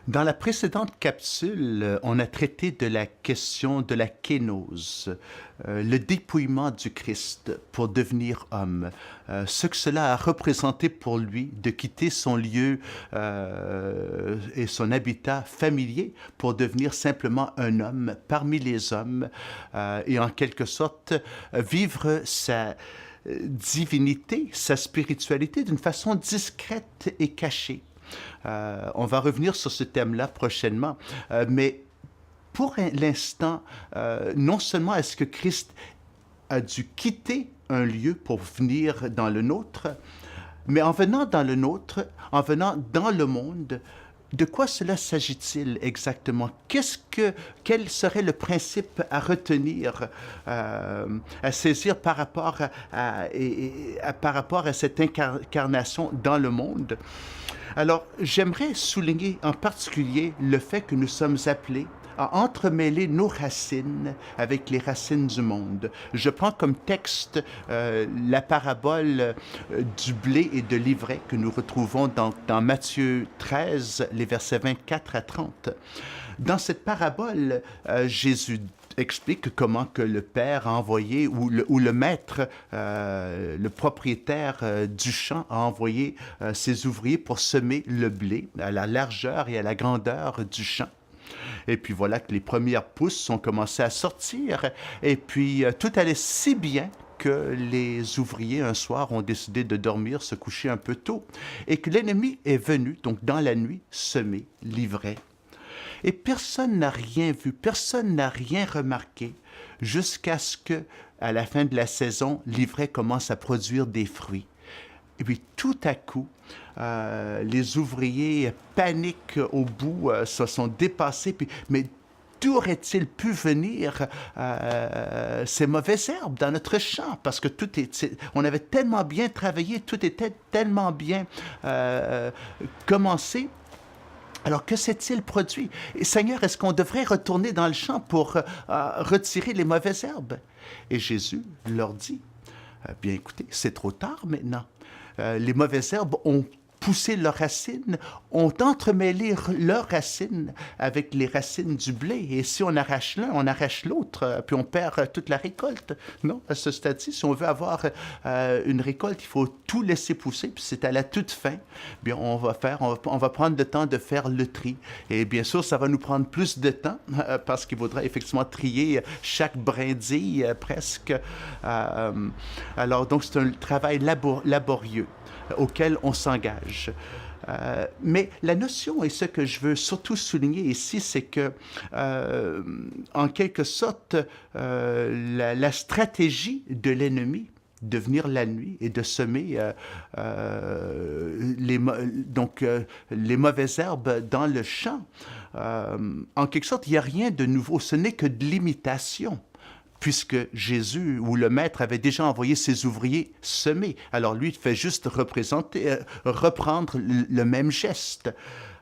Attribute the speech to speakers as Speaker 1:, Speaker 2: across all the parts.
Speaker 1: Dans la précédente capsule, on a traité de la question de la kénose, le dépouillement du Christ pour devenir homme, ce que cela a représenté pour lui de quitter son lieu et son habitat familier pour devenir simplement un homme parmi les hommes et en quelque sorte vivre sa divinité, sa spiritualité d'une façon discrète et cachée. On va revenir sur ce thème-là prochainement, mais pour l'instant, non seulement est-ce que Christ a dû quitter un lieu pour venir dans le nôtre, mais en venant dans le nôtre, en venant dans le monde, de quoi cela s'agit-il exactement? Quel serait le principe à retenir, à saisir par rapport à cette incarnation dans le monde? Alors, j'aimerais souligner en particulier le fait que nous sommes appelés à entremêler nos racines avec les racines du monde. Je prends comme texte la parabole du blé et de l'ivraie que nous retrouvons dans Matthieu 13, les versets 24 à 30. Dans cette parabole, Jésus explique comment que le père a envoyé, ou le maître, le propriétaire du champ a envoyé ses ouvriers pour semer le blé à la largeur et à la grandeur du champ. Et puis voilà que les premières pousses ont commencé à sortir. Et puis tout allait si bien que les ouvriers, un soir, ont décidé de dormir, se coucher un peu tôt. Et que l'ennemi est venu, donc dans la nuit, semer l'ivraie. Et personne n'a rien vu, personne n'a rien remarqué, jusqu'à ce que, à la fin de la saison, l'ivraie commence à produire des fruits. Et puis tout à coup, les ouvriers paniquent au bout, se sont dépassés, mais d'où aurait-il pu venir ces mauvaises herbes dans notre champ? Parce que on avait tellement bien travaillé, tout était tellement bien commencé. Alors, que s'est-il produit? Et, Seigneur, est-ce qu'on devrait retourner dans le champ pour retirer les mauvaises herbes? Et Jésus leur dit, bien écoutez, c'est trop tard maintenant. Les mauvaises herbes ont poussé leurs racines, ont entremêlé leurs racines avec les racines du blé. Et si on arrache l'un, on arrache l'autre, puis on perd toute la récolte. Non, à ce stade-ci, si on veut avoir une récolte, il faut tout laisser pousser, puis c'est à la toute fin. Bien, on va prendre le temps de faire le tri. Et bien sûr, ça va nous prendre plus de temps, parce qu'il faudra effectivement trier chaque brindille presque. Alors, donc, c'est un travail laborieux auquel on s'engage. Mais la notion, et ce que je veux surtout souligner ici, c'est que, en quelque sorte, la stratégie de l'ennemi de venir la nuit et de semer les mauvaises herbes dans le champ, en quelque sorte, il n'y a rien de nouveau, ce n'est que de l'imitation, puisque Jésus ou le Maître avait déjà envoyé ses ouvriers semer. Alors lui, il fait juste reprendre le même geste.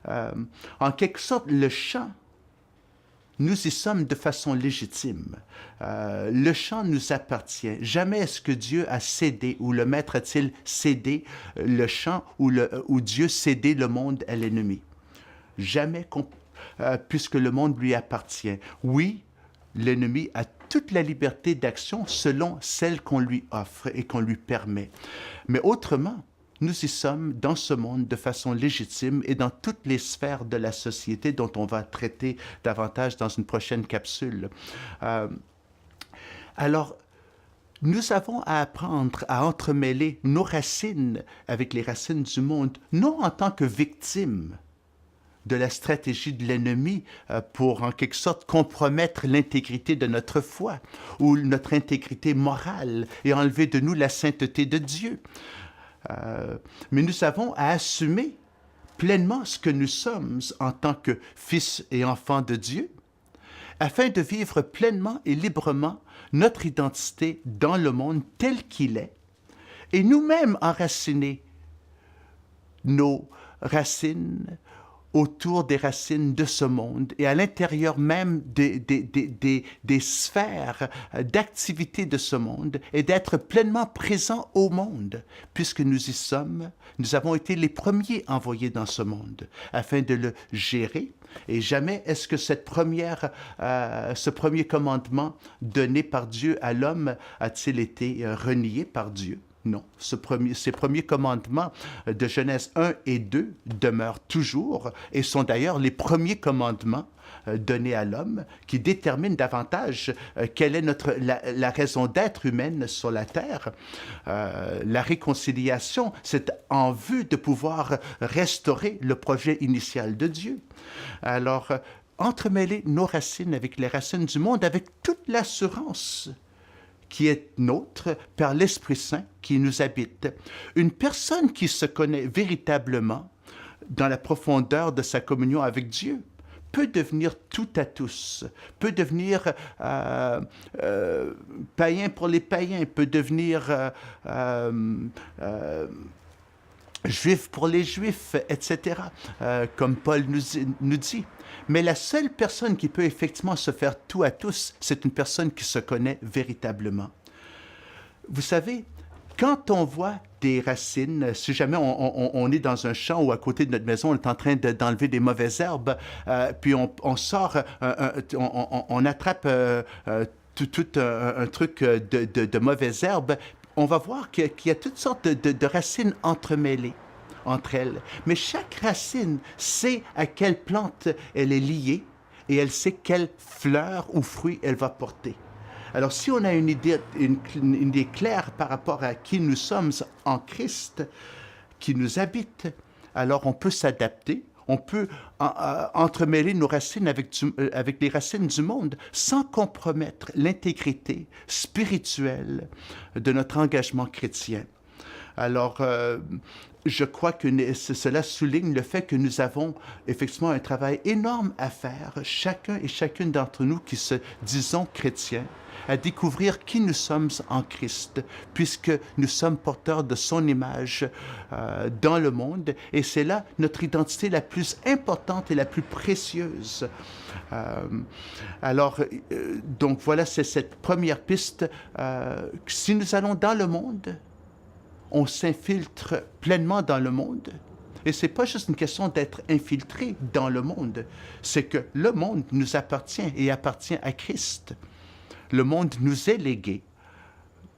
Speaker 1: En quelque sorte, le champ, nous y sommes de façon légitime. Le champ nous appartient. Jamais est-ce que Dieu a cédé, ou le Maître a-t-il cédé le champ, ou Dieu cédé le monde à l'ennemi. Jamais, puisque le monde lui appartient. Oui, l'ennemi a toute la liberté d'action selon celle qu'on lui offre et qu'on lui permet. Mais autrement, nous y sommes dans ce monde de façon légitime et dans toutes les sphères de la société dont on va traiter davantage dans une prochaine capsule. Alors, nous avons à apprendre à entremêler nos racines avec les racines du monde, non en tant que victimes de la stratégie de l'ennemi pour, en quelque sorte, compromettre l'intégrité de notre foi ou notre intégrité morale et enlever de nous la sainteté de Dieu. Mais nous avons à assumer pleinement ce que nous sommes en tant que fils et enfants de Dieu, afin de vivre pleinement et librement notre identité dans le monde tel qu'il est, et nous-mêmes enraciner nos racines autour des racines de ce monde et à l'intérieur même des sphères d'activité de ce monde et d'être pleinement présent au monde, puisque nous y sommes, nous avons été les premiers envoyés dans ce monde afin de le gérer. Et jamais est-ce que ce premier commandement donné par Dieu à l'homme a-t-il été renié par Dieu? Non, ces premiers commandements de Genèse 1 et 2 demeurent toujours et sont d'ailleurs les premiers commandements donnés à l'homme qui déterminent davantage quelle est la raison d'être humaine sur la terre. La réconciliation, c'est en vue de pouvoir restaurer le projet initial de Dieu. Alors, entremêler nos racines avec les racines du monde avec toute l'assurance qui est nôtre par l'Esprit Saint qui nous habite. Une personne qui se connaît véritablement dans la profondeur de sa communion avec Dieu peut devenir tout à tous, peut devenir païen pour les païens, peut devenir juif pour les juifs, etc., comme Paul nous dit. Mais la seule personne qui peut effectivement se faire tout à tous, c'est une personne qui se connaît véritablement. Vous savez, quand on voit des racines, si jamais on est dans un champ ou à côté de notre maison, on est en train d'enlever des mauvaises herbes, puis on sort, on attrape tout un truc de mauvaises herbes, on va voir qu'il y a toutes sortes de racines entremêlées entre elles. Mais chaque racine sait à quelle plante elle est liée et elle sait quelle fleur ou fruit elle va porter. Alors, si on a une idée claire par rapport à qui nous sommes en Christ, qui nous habite, alors on peut s'adapter, on peut entremêler nos racines avec les racines du monde sans compromettre l'intégrité spirituelle de notre engagement chrétien. Alors, je crois que cela souligne le fait que nous avons effectivement un travail énorme à faire, chacun et chacune d'entre nous qui se disons chrétiens, à découvrir qui nous sommes en Christ, puisque nous sommes porteurs de son image dans le monde, et c'est là notre identité la plus importante et la plus précieuse. Donc voilà, c'est cette première piste. Si nous allons dans le monde, on s'infiltre pleinement dans le monde. Et ce n'est pas juste une question d'être infiltré dans le monde, c'est que le monde nous appartient et appartient à Christ. Le monde nous est légué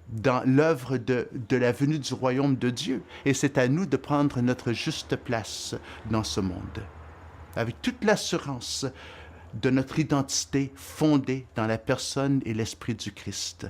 Speaker 1: dans l'œuvre de la venue du royaume de Dieu. Et c'est à nous de prendre notre juste place dans ce monde, avec toute l'assurance de notre identité fondée dans la personne et l'esprit du Christ.